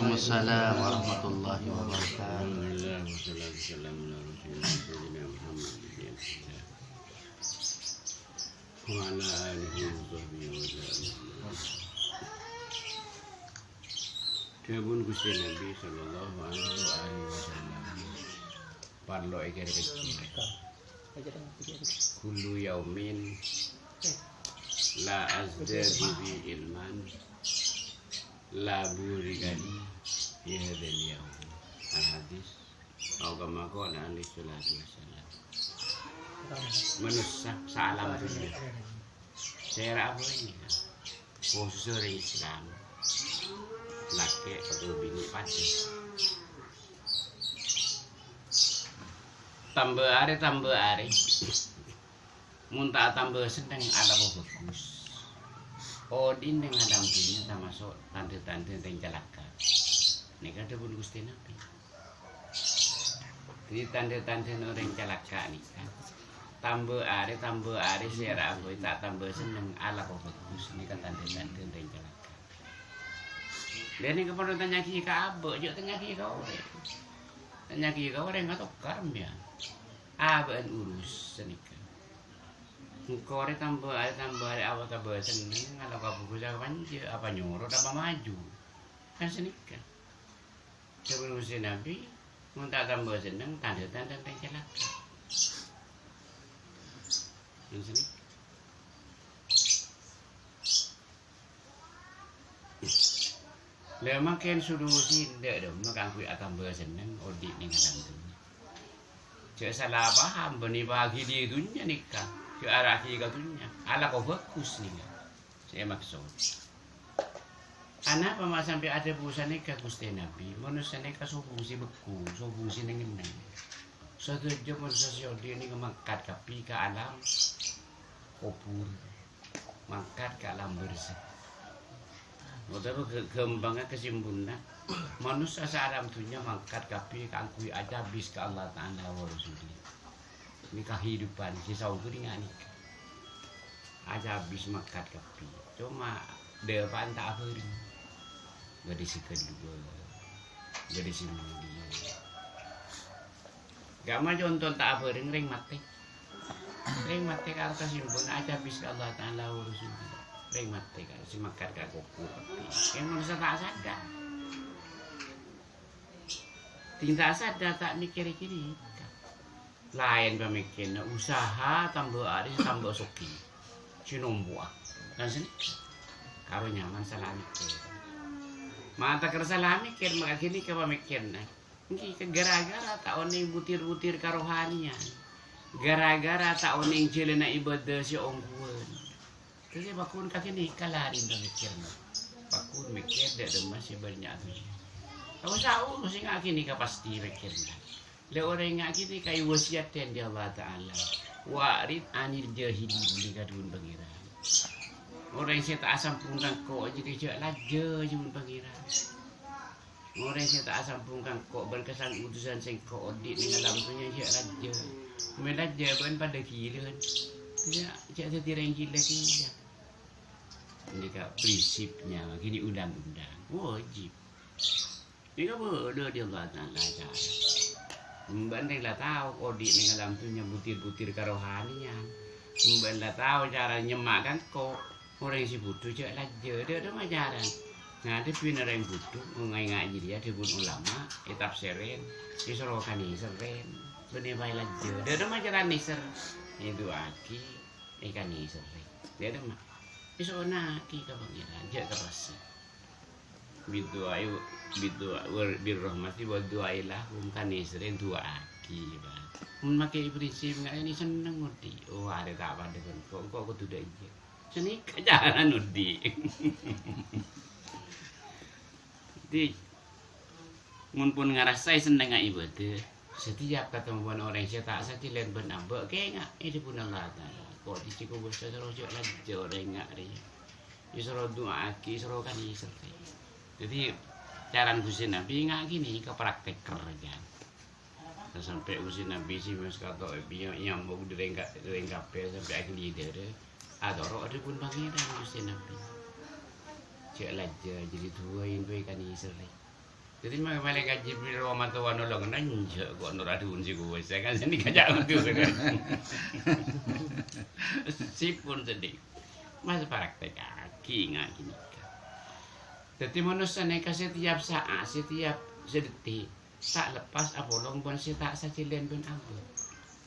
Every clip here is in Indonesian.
Waalaikumsalam warahmatullahi wabarakatuh. Dawuh Gusti Nabi sallallahu alaihi wasallam. Parlo iki kecil. Kullu yaumin la azdadu bi ilman la burikali fi hadzal yaum. Al-hadis au kama qala alaihi salatu wassalam. Manusia salam dunia. Saya apa ini? Khusus orang Islam. Laki atau bini pasti. Tambah hari. Muntah tambah sedang ada bagus. Odin dengan dampingnya termasuk tante-tante yang celaka. Ini kan pun Gusti Nabi. Jadi tante-tante orang celaka nih kan. Tambah hari saya rabu tak tambah seneng ala bagus. Ini kan tante-tante yang celaka. Dan ini kepada tanya kita apa, juga tanya kita orang. Tanya kita orang nggak tahu karam ya. Abang urus senika. Kore tambah awak tambah seneng, kalau kamu bisa manja, apa nyuruh, apa maju, kan senika. Sebelum Gusti Nabi, muntah tambah seneng, tanda-tanda celaka. Kan senika. Lah makin sudah sindak dong, maka aku tambah seneng, odik nih ngalam tu. Cak salah paham, benih bagi dia dunia nikah. Ke arah kita dunia, ala kau bagus nih. Saya maksud. Anak pama sampai ada busan nikah Gusti Nabi, manusia nikah fungsi beku, fungsi nengen. Suatu jam manusia dia ni mengangkat kapi ke alam kubur, mengangkat ke alam bersih. Waktu kembangnya kesimpulan, manusia sealam dunia mengangkat kapi kangkui aja bis ke Allah Taala wa Rasulih. Ini kehidupan sisa itu dengan nikah. Aja habis makan kapi. Cuma depan tak beri. Gadis kedua. Gadis mulia. Gak mau contoh tak beri ring mati. Ring mati kalau kesimpulan aja habis ke Allah Taala wa Rasulih. Ring mati kalau si makan kak kuku kapi. Yang manusia tak sadar. Tidak sadar tak mikir kiri. Lain pemikiran usaha tambah hari tambah soki cinombuah dan sini karo nyaman salah mikir mata kersalah mikir maka gini ke pemikiran ini gara-gara tak oning butir-butir karohanian gara-gara tak oning jelena ibadah si ongguan jadi bakun kaki ni kalarin pemikiran bakun mikir dak masih banyak tu tahu tahu mesti ngaki ni pasti mikirnya. Le orang yang kita kayak wasiatan dia Allah Taala. Warid anil jahili beli kadun pangeran. Orang yang saya tak asam pungkang kok jadi cak laja jun pangeran. Orang yang saya tak asam pungkang kok berkesan utusan sing kok audit dengan dalam punya cak laja. Melaja ban pada kira. Ya cak setirang gila kia. Ini kak prinsipnya gini undang-undang wajib. Ini boleh dia Allah Taala aja. Mbak lah tahu audit nih dalam punya butir-butir karohanian. Mbak lah tahu cara nyemakkan kok orang si butuh cak laja dia ada majaran. Nah ada pun orang butuh ngaji dia pun ulama etap seren disorokan nih seren benih bayi laja dia ada majaran nih ser itu aki ikan nih seren dia ada mah isona kita pangeran jak terasa. Bidu ayu birrahmati wa du'ailah kan isrin dua aki ba memakai prinsip nggak ini seneng ngudi oh ada tak apa dengan kok kudu dak iki seni kajaran ngudi di mun pun ngarasai seneng ibadah setiap ketemu orang saya tak satilen ben ambek kayak enggak ini pun Allah Taala kok diciku basa terus lagi orang enggak dia isro doa aki isro kan isro. Jadi cara Gusti Nabi nggak gini ke praktek kerja. Sampai Gusti Nabi sih mas kata yang mau direngkap sampai akhir leader ada orang ada pun pangeran Gusti Nabi. Cek aja jadi dua yang dua kan isri. Jadi malaikat Jibril rahmatullah nolong nanja kok nuradun si gue saya kan sini kajak aku sipun sedih mas praktek kaki nggak gini. Jadi manusia neka setiap saat setiap sedetik tak lepas abolong pun si tak sacilen pun aku.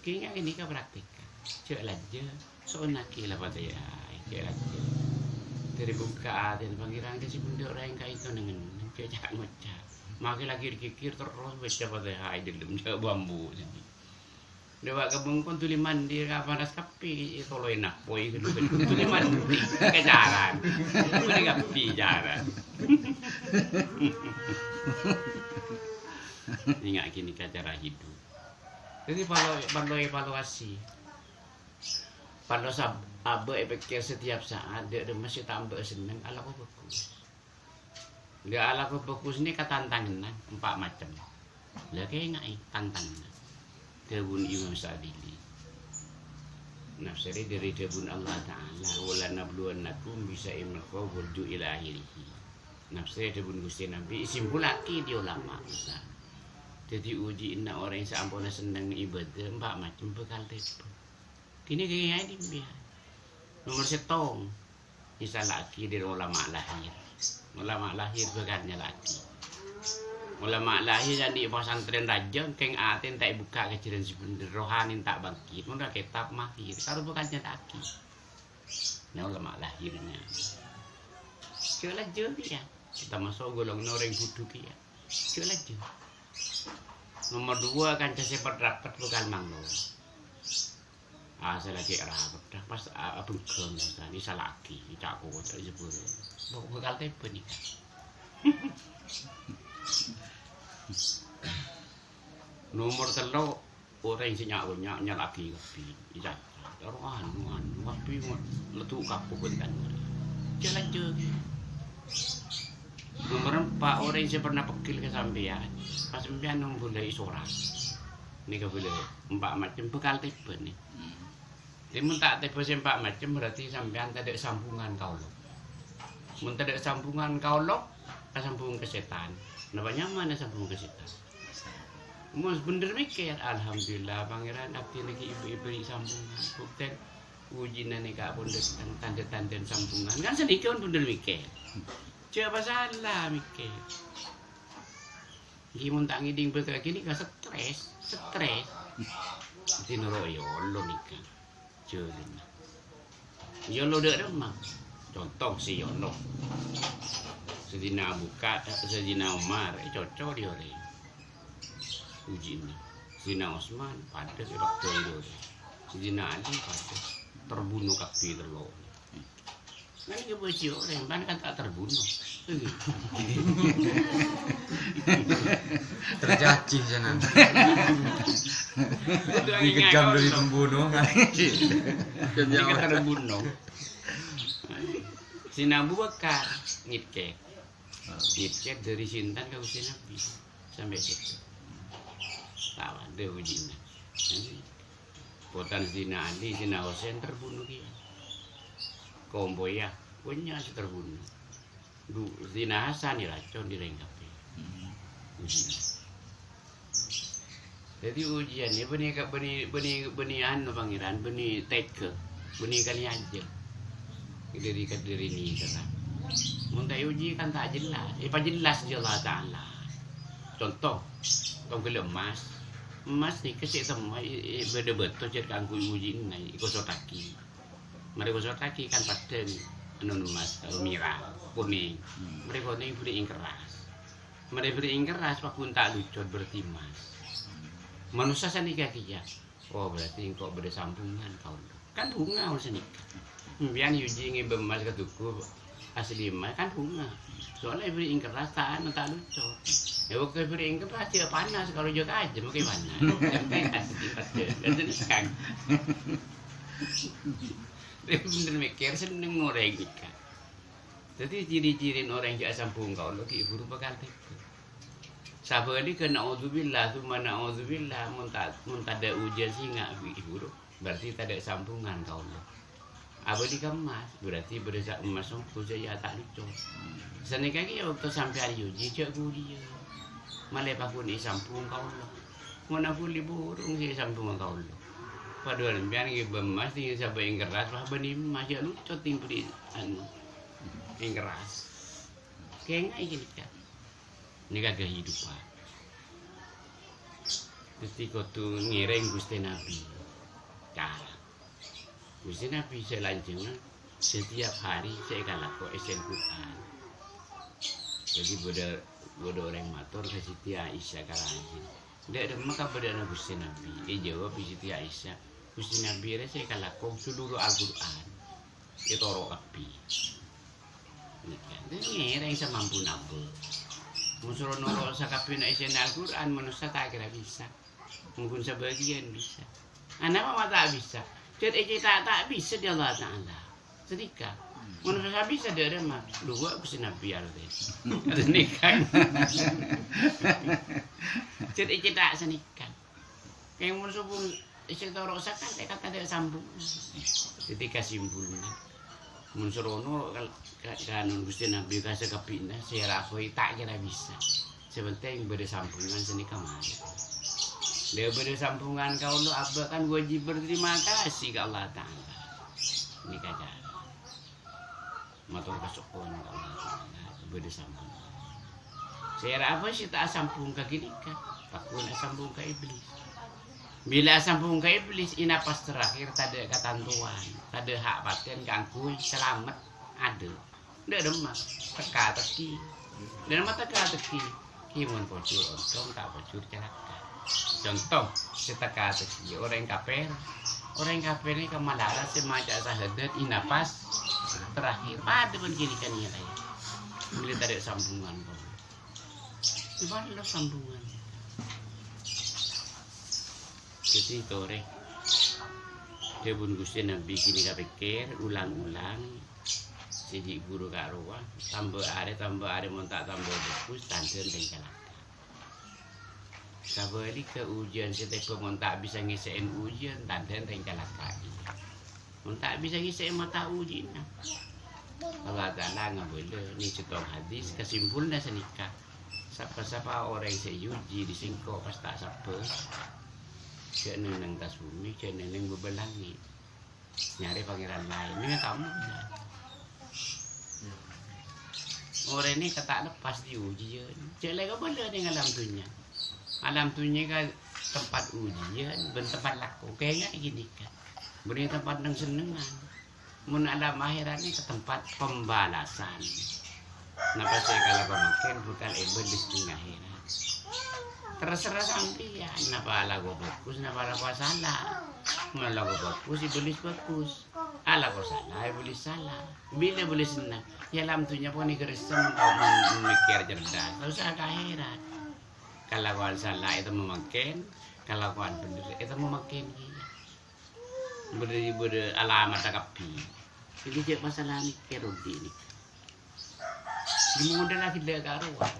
Kini ini kau praktekkan. Cek aja soalnya kila pada ya cek aja. Dari buka dan pangeran kasih benda orang kayak itu dengan cek ngocak. Makin lagi dikikir terus baca pada hai dalam jauh bambu jadi. Dewa kebun pun tuli mandi kapan das kapi itu lo enak boy gitu tuli mandi ke jalan. Tuli kapi jalan. Ingat gini cara hidup. Jadi kalau evaluasi, kalau abe efeknya setiap saat dia masih tambah seneng ala kau bagus. Dia ala kau bagus ini ketantangan 4 macam. Lah kayak ngai tantangan. Debun Imam Sa'dili. Nafsiri dari debun Allah Taala wala nabluwannakum bisa ilmul qaul ila akhirih. Nafsiri debun Gusti Nabi simpulake di ulama. Jadi uji inna orang yang seampuna senang ibadah 4 macam bekal tepo. Kini kayak ini biar. Nomor setong. Bisa laki dari ulama lahir. Ulama lahir bekalnya laki. Ulama lahir jadi pesantren raja keng aten tak buka kecilan sebener rohani tak bangkit. Mun kitab mahir. Kalau bekalnya laki. Nah ulama lahirnya. Kela jauh ya. Kita masuk golongan orang buduk ya. Kela jauh. Nomor 2 kan cepat rapat bukan manglo. Saya lagi rapat dah pas abang keng tadi salah lagi tak aku tak jebul. Bekal tepe nih. Nomor 3 orang yang nyalaki kopi. Iya. Taruhan kopi letuk kapuk kan. Jalan je. Nomor 4 orang yang pernah pekil ke sampean. Pas sampean mulai sorak. Ini kau boleh 4 macam bekal tepe nih. Mun tak tepe 4 macam berarti sampean tak ada sambungan kau lo. Mun tak ada sambungan kau lo, sambung ke setan. Namanya mana sambung ke setan? Mun bener mikir, alhamdulillah pangeran abdi lagi ibu-ibu sambungan. Bukti ujian nih kak pun tanda-tanda sambungan. Kan sedikit pun bener mikir. Coba salah mikir. Gimana tak ngiding berkali gini kan stres. Di noroyo lo nikah. Jolin. Yolo dek rumah. Contoh si Yolo. Sedina buka, sedina Umar, cocok dia orang. Uji ini. Sedina Osman, pada waktu itu. Sedina Ali pada terbunuh kapi terlalu. Kan ini bocil orang, kan tak terbunuh. Tercaci sana. Dikejam dari pembunuh kan. Jika terbunuh. Si Abu Bakar ngitket dari Sintan ke Gusti Nabi sampai situ. Tahu ada ujinya. Potan Sina Ali, Sina Husain terbunuh dia. Komboya punya terbunuh. Sina Hasan diracun direngkapi. Ujian. Jadi ujian ini benih anu pangeran, benih teke, benih kali aja. Dari ini kata. Muntah uji kan tak jelas. Jelas je Allah Ta'ala. Contoh, kau gila emas ni kesik semua betul jadi kangku uji ini kosotaki. Mereka kosotaki kan paten anu emas merah kuning. Mereka ni beri keras. Mereka beri keras pakun tak lucu berarti emas. Manusia sani kaki ya. Oh berarti kau bersambungan kau. Kan bunga harus nikah. Biar uji ngi bemas ke tuku asli emas kan bunga. Soalnya beri keras tak lucu. Ya waktu beri keras dia panas kalau juga aja mungkin panas. Yang asli pada jadi kan. Dia bener mikir seneng orang nikah. Jadi ciri-ciri orang yang sambung kau lagi ibu bakal itu. Sabar ni kena auzubillah tu mana auzubillah mun tak ada ujian singa ibu berarti tak ada sambungan kau lo. Apa dikemas berarti berasa emas kuja ya tak lucu. Senika ki waktu sampai hari uji cek dia. Malah pakun ni sampung kau lo. Mana kuli burung si sampung kau lo. Padahal biar ni bemas ni sampai yang keras lah benih masih lucu timpri anu yang keras. Kayak gini kan. Ini kagak kehidupan. Ketika tu ngereng Gusti Nabi. Cara. Gusti Nabi selanjutnya setiap hari saya akan lakukan esen Quran. Jadi bodo orang matur ke Siti Aisyah karangan. Dia ada maka pada Gusti Nabi. Dia jawab Siti Aisyah. Gusti Nabi ini saya akan lakukan seluruh Al-Quran. Itu orang api. Dia ngereng semampu nabi. Musuh nolok sakapin esen Al-Quran manusia tak kira bisa. Mungkin sebagian bisa. Anak mama tak bisa. Jadi tak bisa dia Allah Ta'ala. Sedikah. Manusia bisa dia ada mah. Dua Gusti Nabi arti. Sedikah. Jadi tak senikah. Yang manusia pun isi torok sakan saya kata dia sambung. Jadi kasimpulnya. Manusia rono kanun Gusti Nabi kasih kepindah. Saya rakoi tak kira bisa. Sebenarnya beri sambungan senikah mari. Dia beri sambungan kau lo abah kan wajib berterima kasih ke Allah Ta'ala. Ini kaca. Matur kesokon ke Allah Ta'ala. Beri sambungan. Saya apa sih tak sambung ke gini kan? Pakun sambung ke iblis. Bila sambung ke iblis, ini pas terakhir tadi ketentuan. Tadi hak paten kangkui selamat ada. Dia demas teka-teki. Dan mata teka-teki. Kimun pocur ontong tak pocur celaka. Contoh, seteka orang kafir ini kemalaran semacam sahadat inapas terakhir. Pada pun kiri kan ya. Bila tarik sambungan kau. Di mana lo sambungan? Jadi tore. Dia pun Gusti Nabi kini kapikir ulang-ulang. Jadi guru karuan tambah ada montak tambah bagus tanten tengkelak. Sabali ke ujian setelah pun tak bisa ngisain ujian dan tengkelak lagi. Pun tak bisa ngisain mata ujian. Allah Ta'ala nggak boleh. Ini contoh hadis kesimpulannya senikah. Siapa-siapa orang yang uji di singko pas tak siapa. Cek neneng tas bumi, cek neneng bebelangi. Nyari pangeran lain. Ini kamu. Orang ini kata lepas di ujian. Cek lagi boleh dengan alam dunia. Alam dunia kan tempat ujian, tempat laku. Kayaknya gini kan. Beri tempat yang senengan. Mun alam akhiratnya ke tempat pembalasan. Kenapa saya kalau pemakai bukan iblis di akhirat. Terserah sampai ya. Kenapa lagu bagus, kenapa lagu salah. Mun lagu bagus, iblis bagus. Lagu salah, iblis salah. Bila boleh senang. Ya alam dunia pun ini kerisam untuk memikir cerdas. Tak usah ke akhirat. Kalau kawan salah itu memakin, kalau kawan benar itu memakin. Beri alamat kapi. Jadi cek masalah ni kerodi ni. Di modal lagi dia karuan.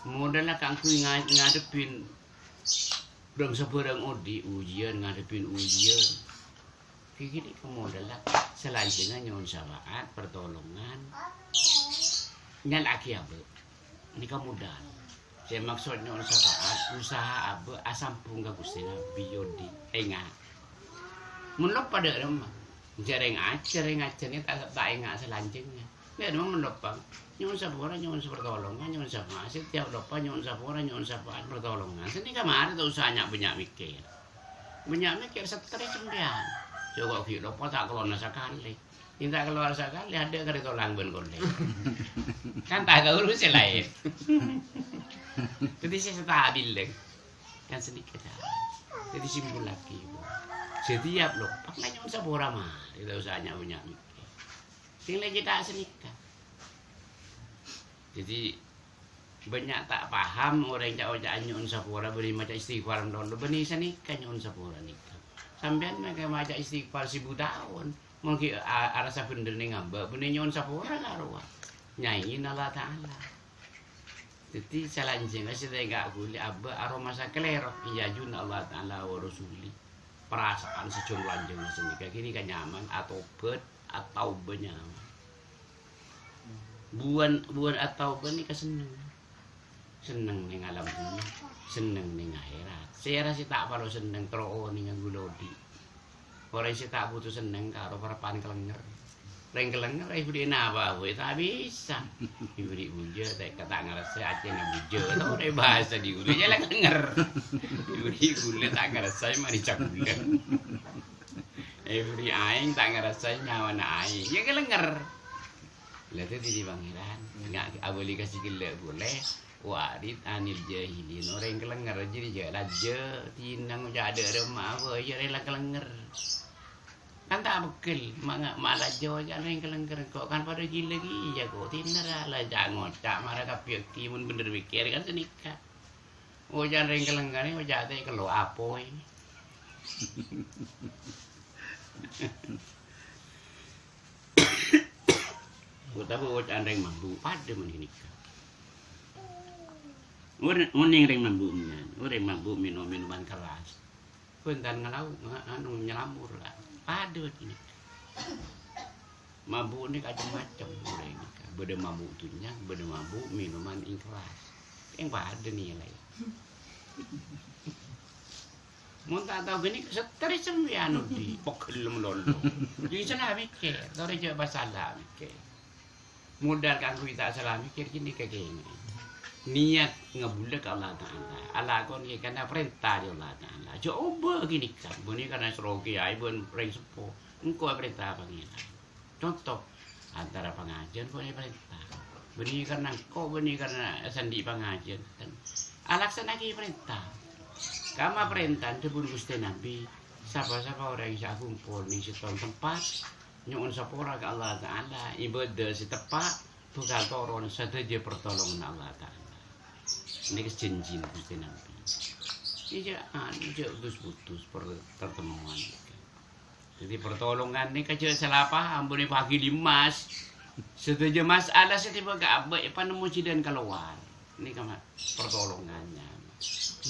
Modal lah kangku ngadepin. Belum seberang odi ujian ngadepin ujian. Kayak gini modal lah. Selanjutnya nyon syafaat pertolongan. Nyan aki apa? Ini kemudahan. Saya maksudnya usaha apa asam pungga Gusti Nabi yodi engat. Menlop pada rumah. Jareng aja ni tak engat selanjutnya. Dia memang menlopang. Nyon sapora nyon pertolongan nyon sapa. Setiap lupa nyon sapora nyon sapa pertolongan. Sini kamar tu usahanya banyak mikir. Banyak mikir stres sembian. Coba kita lupa tak keluar sekali. Tidak keluar sekali ada kereta langben konde. Kan tak urus lain. Jadi saya stabil deh. Kan sedikit aja. Jadi simpul lagi. Setiap loh, pakai nyon sapora mah. Tidak usahnya banyak mikir. Tinggal kita senikah. Jadi banyak tak paham orang cak nyon sapora beri macam istighfar dulu. Beni senikah nyon sapora nikah. Sampean mereka macam istighfar 1000 tahun. Mungkin arasa bener nih ngamba. Beni nyon sapora karuan. Nyanyiin Allah Ta'ala. Jadi selanjutnya saya enggak boleh abah aroma sakelerok iya jun Allah Ta'ala wa rasuli. Perasaan sejumlah lanjutnya sendiri gini kan nyaman atau bet atau banyak. Buan atau bani keseneng. Seneng ning alam dunia, seneng ning akhirat. Saya rasa tak perlu seneng tro ning ngulodi. Orang sih tak butuh seneng karo parapan kelenger. Reng kelenger budi napa we tak bisa. Diberi buja tak kata ngerasa aja nang buja tau ora bahasa di ule jalan kelenger. Diberi ule tak ngerasa mari cakula. Beri aing tak ngerasa nyawa na aing. Ya kelenger. Lah tu di pangeran. Enggak aboli kasih gila boleh. Warit anil jahilin orang kelenger jadi je laje tinang uja ada remah apa ya rela kelenger kan tak bekel malah jo aja orang kelenger kok kan pada gila lagi ya kok tinara lah jangan ngocak marah kapiak timun bener mikir kan senikah uja orang kelenger ni uja teh kalau apa ini tapi uja orang mampu pada menikah Uning ring mambu minuman keras. Punten ngelau anu nyelamur lah. Padet ini. Mabuk ni macam-macam urang ni. Beda mabuk tunyak, beda mabuk minuman ing keras. Yang pada ni lah. Mun tak tahu gini seteri sembian di pokol melolo. Jadi salah mikir, tore je basalah mikir. Modal kan kita salah mikir gini kageng. Niat ngebulek Allah Ta'ala. Allah kon karena perintah di Allah Ta'ala. Coba gini kan. Buni karena serogi ai bun ring sepo. Engkau perintah pangeran. Contoh antara pengajian pun perintah. Buni karena engkau buni karena sandi pengajian. Alaksanakan perintah. Kama perintah debun Gusti Nabi. Siapa-siapa orang yang kumpul di situ tempat. Nyuun sapora ke Allah Ta'ala. Ibadah setepat. Bukan toron saja pertolongan Allah Ta'ala. Ini kesenjin Gusti Nabi. Ini putus pertemuan. Jadi pertolongan ini kecil selapa ampun pagi limas. Setuju masalah setiap gak baik panemu cidan keluar. Ini kan pertolongannya.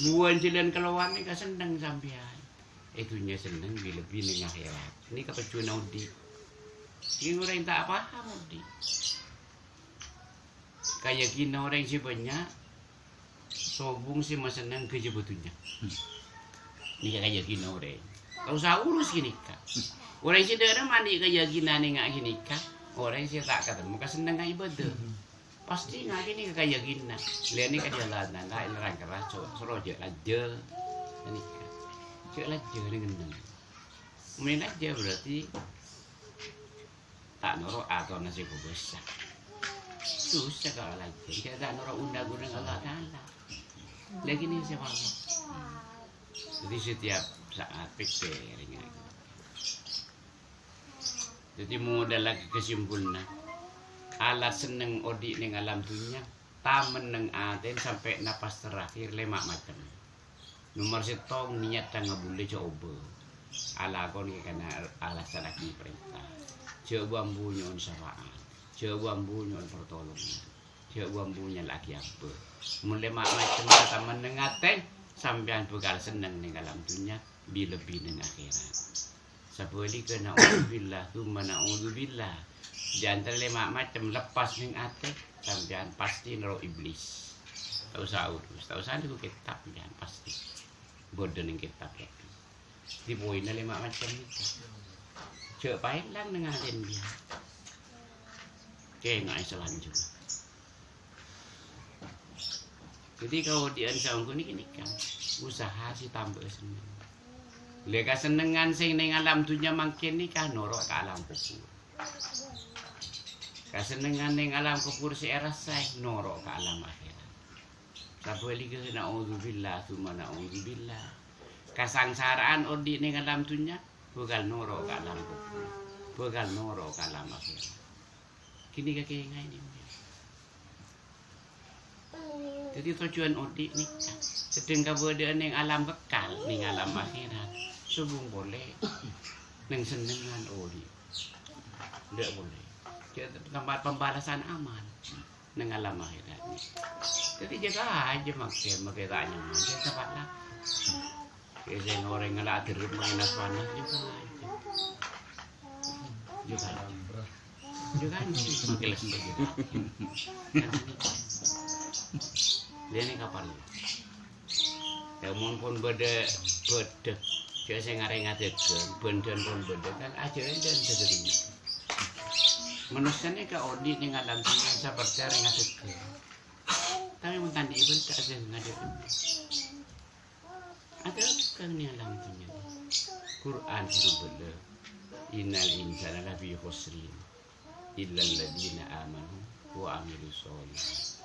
Buan cidan keluar ini kan senang sampean. Itunya senang lebih ning akhirat. Ini kepecuan audi. Ini orang tak paham audi. Kayak gini orang sih banyak. Sobung sih masa nang kerja betulnya. Ni kayak gini orang. Kau usah urus gini kak. Orang sih dah mandi kayak gini nengak gini kak. Orang sih tak ketemu kesenang ibadah. Pasti nggak gini kayak gini. Lihat ni kayak jalan nggak ilang keras. Seroja aja. Ini kak. Cek aja dengan neng. Main aja berarti tak norok atau nasi kubus. Susah kalau lagi. Kita tak norok undang-undang Allah Ta'ala. Lagi ni siapa? Jadi setiap saat pikirnya. Jadi modal lagi kesimpulan. Alat seneng odi ning alam dunia. Tamen neng aten sampai napas terakhir lemak macam. Nomor setong niat tangga boleh coba. Ala kon karena alasan lagi perintah. Coba ambunya on syafaat. Coba ambunya on pertolongan. Coba ambunya lagi apa. Mulai macam kata menengate sampean bekal seneng ning alam dunia lebih ning akhirat. Sabuli kena auzubillah tsumma naudzubillah. Di antara lima macam lepas ning ate sampean pasti nero iblis. Tak usah urus, tak usah itu kitab jangan pasti. Bodoh ning kitab ya. Di poin lima macam itu. Cek pain lang dengan dia. Oke, nggak selanjutnya. Jadi kalau di ansangku ini kan usaha si tambah seneng. Leka senengan sing ning alam dunya makin ni kan norok ke alam kubur. Kasenengan ning alam kubur si erasai norok ke alam akhirat. Sabuli ke naudzubillah tsumma naudzubillah. Kasangsaraan odi ning alam dunya bukan norok ke alam kubur. Bukan norok ke alam akhirat. Kini kakek ini. Jadi tujuan odik ni sedang keberadaan yang alam kekal, ning alam akhirat. Sebung boleh neng senengan odik. Tidak boleh. Tempat pembalasan amal neng alam akhirat ni. Jadi jaga aja makai tanya aja tempat lah. Kaya orang ngelak terus mengenas panas juga aja. juga makilas begitu. Dia ni kapal. Namun pun beda, saya sengarai ngatakan, benda pun beda kan aja dan sederhana. Manusia ni ke audit ni ngalam tinggal seperti yang ngatakan. Tapi mutan di ibu tak ada ngatakan. Ada kan ni alam punya. Quran itu benda. Innal insana lafi khusrin illa alladziina amanu wa amilus sholihat.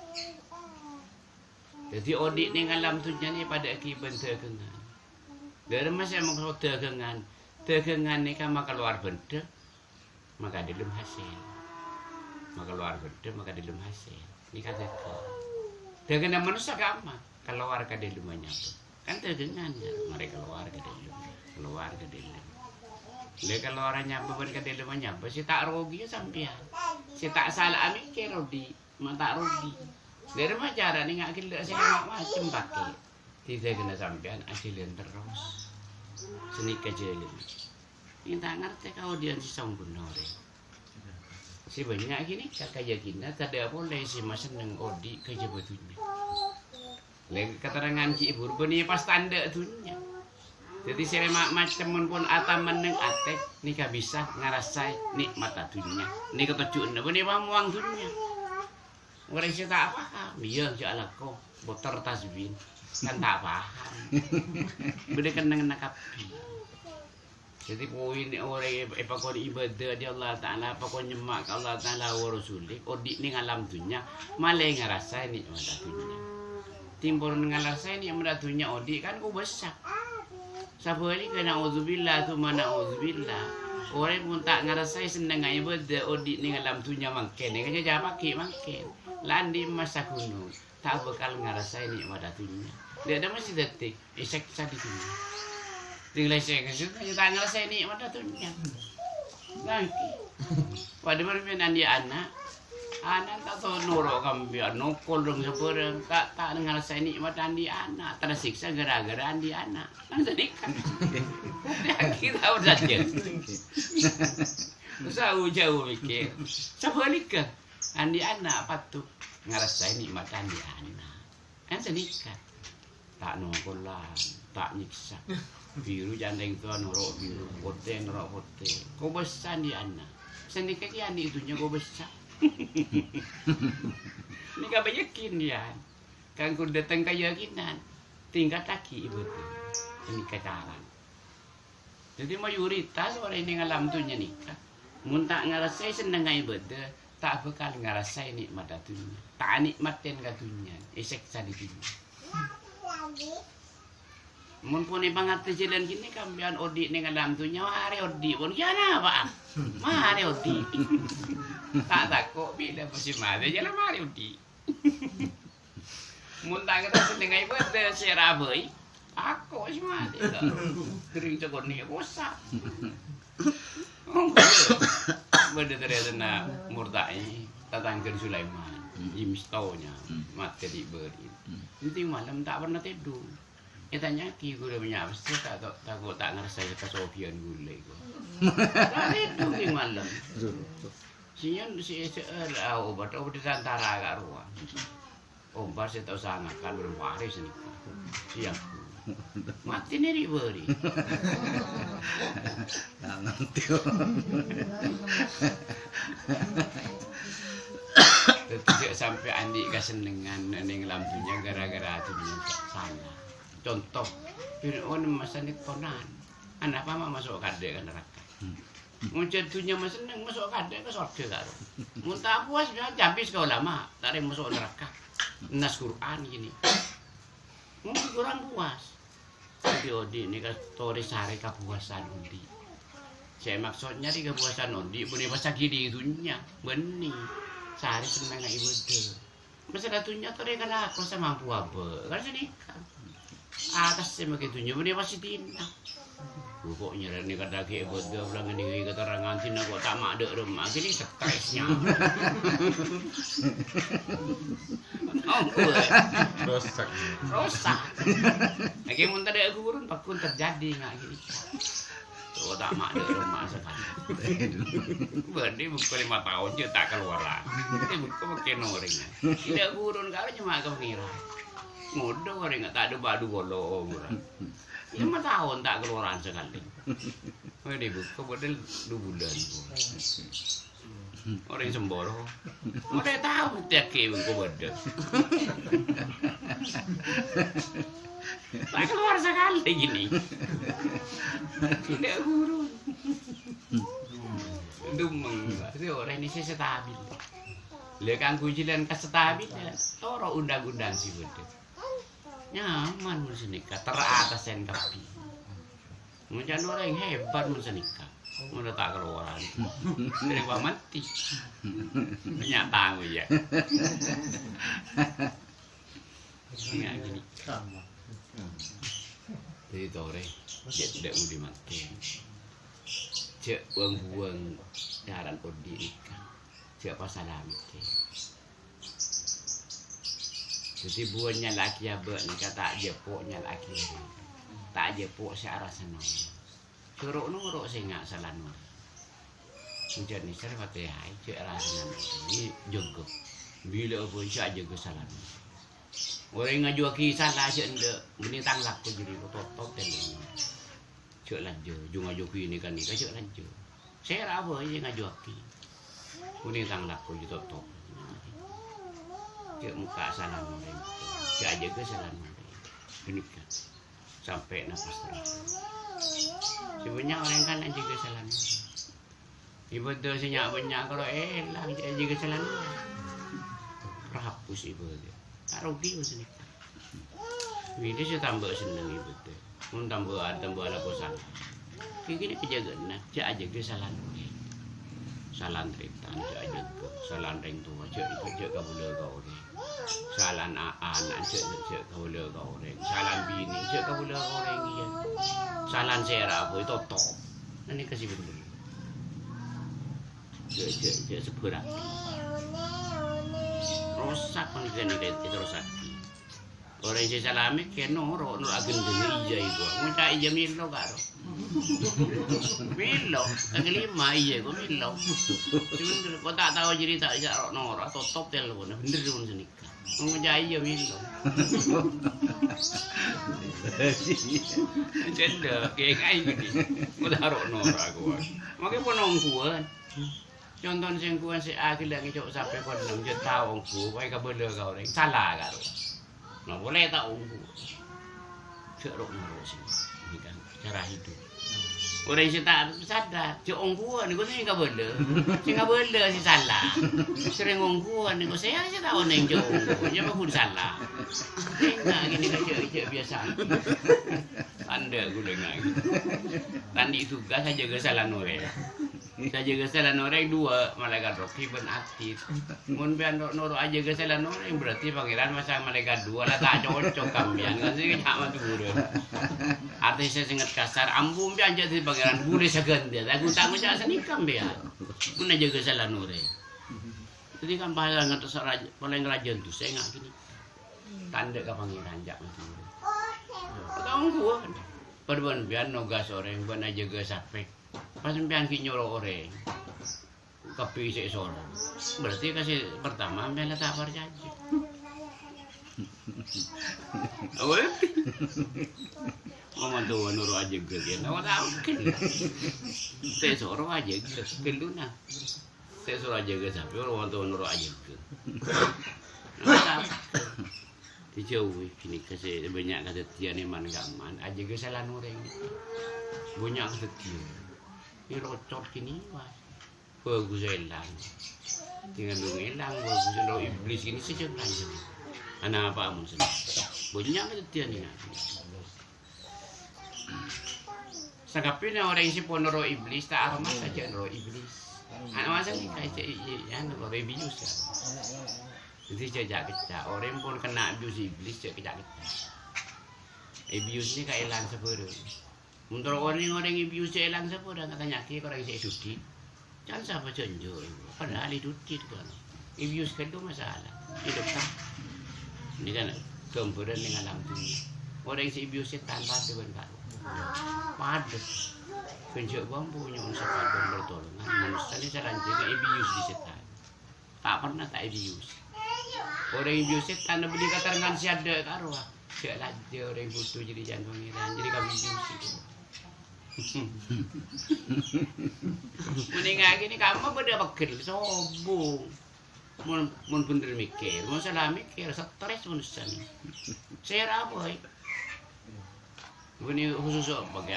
Jadi audit ni alam tunya ni pada akibat terkengan. Dari masa maksud terkengan ni kan maka keluar benda, maka dalam hasil. Maka keluar benda, maka dalam hasil. Ni kata terkengan manusia agama keluar ke dalamnya. Kan terkengan ya, mereka keluar ke dalam. Mereka keluarnya beban ke dalamnya, si tak rugi sampean. Si tak salah mikir rugi, mata rugi. Dari mana cara ni ngak kira saya macam pakai. Tidak kena sampean asilin terus. Seni kejadian. Ini tak ngerti kau dia si sempurna orang. Si banyak gini kakak yakinnya tidak boleh si masa neng odi kerja betunya. Lagi keterangan ki ibu bani pas tanda tunya. Jadi saya macam pun atam meneng atek ni kah bisa ngarasai nikmat tunya. Ni ketujuan bani pamuang tunya. Orang saya tak paham. Biar je alako botar tasbih kan tak paham. Benda kena nakapi. Jadi poin orang epakon ibadah di Allah Taala, epakon nyemak Allah Taala wa Rasulih, odik ni ngalam dunya, malah ngarasai nikmat dunya. Timbul ngarasai nikmat dunya odik kan ku besar. Sabali kena auzubillah tu mana auzubillah. Orang pun tak ngarasai senang ibadah odik ni ngalam dunya mangken. Ni kan jangan pakai mangken. Landi masa kuno tak bakal ngarasai nikmat dunya. Dia ada masih detik, isek sadi dunya. Tinggal saya kesini, saya tak ngerasa ini mana tunya. Nanti, pada permainan dia anak tak tahu norok kambiar, nokol dong seberang, tak ngerasa ini mana dia anak, tersiksa gara-gara dia anak. Kan sedih kan? Kita udah saja. Jauh mikir, sebaliknya, andi anak patut ngerasa ini mana dia anak. Kan sedih kan? Tak nokolan, tak nyiksa. Biru jandeng tu norok biru, putih norok putih. Kau besar di anak. Sedikit dia anak itunya kau besar. Ini kau yakin dia. Kan kau datang ke yakinan, tingkat kaki ibu tu. Ini kecaran. Jadi mayoritas orang ini ngalam tunya nikah. Muntah ngerasai senang ibu tu, tak bakal ngerasai nikmat tunya. Tak nikmatin katunya, esek sadi tunya. Mun pun ibangat jalan gini kambian odi ning alam tunya hari odi pun kiana apa? Mari odi. Tak takut bila pasti mari jalan mari odi. Mun tak kata seneng ai buat serabai. Aku wis mati. Kering cekon ni kosa. Benda ternyata na murtai tatangkan Sulaiman. Imstaunya mati di beri. Nanti malam tak pernah tidur. Tanya ki gue udah punya apa takut tak ngerasa kesopian gue lego. Tadi itu di malam. Sian si obat di antara agak ruang. Obat saya tahu sangat kan berwaris ni. Siang mati ni diberi. Nanti. Tidak sampai andi kesenengan neng lampunya gara-gara tu sana. Contoh, Fir'aun masa ni tonan, anak apa masuk kade ke neraka. Mencetunya masih seneng masuk kade ke surga karo. Muntah puas dia habis kau lama, tak ada masuk neraka. Nas Quran gini. Mungkin kurang puas. Tapi odi ni kan tori sari kepuasan odi. Saya maksudnya di kepuasan odi, boleh pasal gini itunya, benih. Sari seneng ibu tu. Masa datunya tori kalau aku sama mampu apa, kan sedih. Atas saya begitunya, dia pasti tindak. Pokoknya ni kata ke bodoh bilang ni keterangan tindak kok tak mak dek rumah, jadi stresnya. Rosak. Lagi muntah dek gurun, pakun terjadi ngak gitu. Tuh tak mak ada rumah sekali. Berarti buku 5 tahun je tak keluaran. Ini buku makin orang. Tidak gurun kalau cuma kepengira. Mudah orang tak ada badu bolong. 5 tahun tak keluaran sekali. Ini buku model 2 bulan. Orang semboro. Orang tahu tiap ke buku bodoh. Tak keluar sekali gini. Tidak gurun. Dumeng. Orang ini sih stabil. Lekang kujilan stabil ya. Toro undang-undang sih bodoh. Nyaman mun senika teratas sen kapi. Macam orang hebat mun senika. Mun tak keluaran. Dari mati. Nyata ya. Enggak gini. Jadi tore, dia tidak mau dimati. Cek buang-buang daran odi ikan. Cek pasal amit. Jadi buahnya laki abek ni kata jepoknya laki. Tak jepok searah senang. Keruk nuruk sehingga salah nur. Hujan ni saya pakai hai cek rasa ni jogo. Bila pun saya jaga salah nur. Orang ngaju kisah lah cek ndak. Ini tanglak tu jadi top teleng. Cek lanjut. Jung ngaju ni kan ni cek lanjut. Saya apa je ngaju ki. Ini tanglak tu jadi top. Cek muka salah nur. Cek jaga salah nur. Ini kan. Sampai nafas terakhir. Sebenarnya orang kan nak jaga salah nur. Ibu tu senyak banyak kalau elang jaga salah nur. Terhapus ibu tu. Tak rugi macam ni. Bila saya tambah senang ibu tu. Mun tambah ala bosan. Kini kejaga nak cak jaga salah nur. Salah teritan cak jaga. Salah ring tua cak ikut kabula kau ni. Salah anak cak kabula kau ni. Salah bini cak kabula kau ni. Salah sera apa itu top. Nanti kasih benda. Cak seberat. Rosak panggilan itu rosak. Orang yang salami kena nur agen jenis ija itu. Muncak ija milo karo. Milo, kelima ija ko milo. Cuman kau tak tahu jadi tak ija nur atau top telepon. Bener pun senika. Muncak ija milo. Cendek kayak kayak gini. Kau taruh nur aku. Makanya pun ongkuan. Contoh singkuan si akhir lagi cok sampai kon 6 juta ongku, kau kabel kau ni salah kau. Nah boleh tak ongku? Cerok noro sih, ini kan cara hidup. Orang yang tak sadar, cok ongkuan ni kau sih kabel, si salah. Sering ongkuan ni kau saya tahu neng cok ongku, jangan pun salah. Enggak gini cok biasa. Anda aku dengar. Tadi tugas saja kesalahan orang. Saya jaga kesalahan orang 2 malaikat roki ben aktif. Mun pian noro aja kesalahan orang berarti pangeran masa malaikat 2 lah tak cocok kambian kan sih nyak matu guru. Artis saya sangat kasar ambung pian jadi pangeran boleh segan dia. Aku tak ngajak senikam dia. Mun jaga kesalahan orang. Jadi kan bahasa ngatos raja paling raja tu saya ngak gini. Tanda ke pangeran jak matu guru. Tahu gua. Perban pian nogas orang ben aja jaga sapek. Pas sampean ki nyuruh orang kopi sik sore. Berarti kasih pertama sampean tak perjanji. Awak. Mama tu nuru aja gede. Awak tahu kan. Sik sore aja geluna. Sik sore aja gede sampai orang tu nuru aja gede. Dijauhi kini kasih banyak kata tian iman gaman aja ge salah nureng. Banyak kata tian. Ini rocot kini wah. Bagus elang. Tinggal elang bagus lo iblis ini sejak lanjut. Anak apa amun sini. Banyak kata tian ini. Sangkapin orang yang si ponoro iblis tak aroma saja noro iblis. Anak masa ni kayak ya noro rebius ya. Jadi jajak kecak, orang pun kena abuse iblis cek kecak kecak. Abuse ni kayak elang sepuluh. Untuk orang abuse cek elang sepuluh, katanya kira orang cek sudi. Jangan siapa cenjo, padahal itu kan. Abuse kan tu masalah, hidup tak. Ini kan kempuran dengan alam dunia. Orang cek abuse tanpa tuan baru. padet penjak bambu nyon sepadon bertolongan manusia ini selanjutnya ibius di setan tak pernah tak ibius orang ibius setan beli katarangan si ada karo siak lajja orang butuh jadi jangan pangeran jadi kami ibius itu mendingan gini kamu beda pegel sombong mun bener mikir mun salah mikir stres manusia ini saya boy ini khusus bagi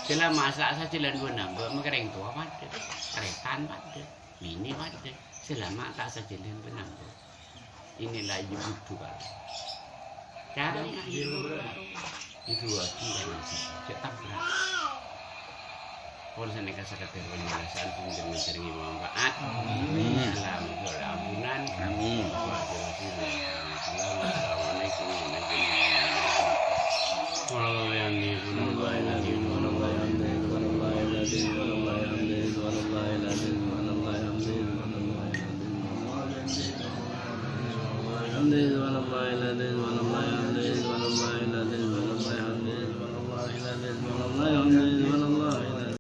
selama saat jalan dua nambah mengereng tua pada keretan pada mini pada selama tak sejalan dua nambah inilah ibu kan caranya itu lagi kan cetak berat kalau saya nekah sekadar penjelasan pun mencari manfaat dalam ampunan Amin. Assalamualaikum warahmatullahi wabarakatuh.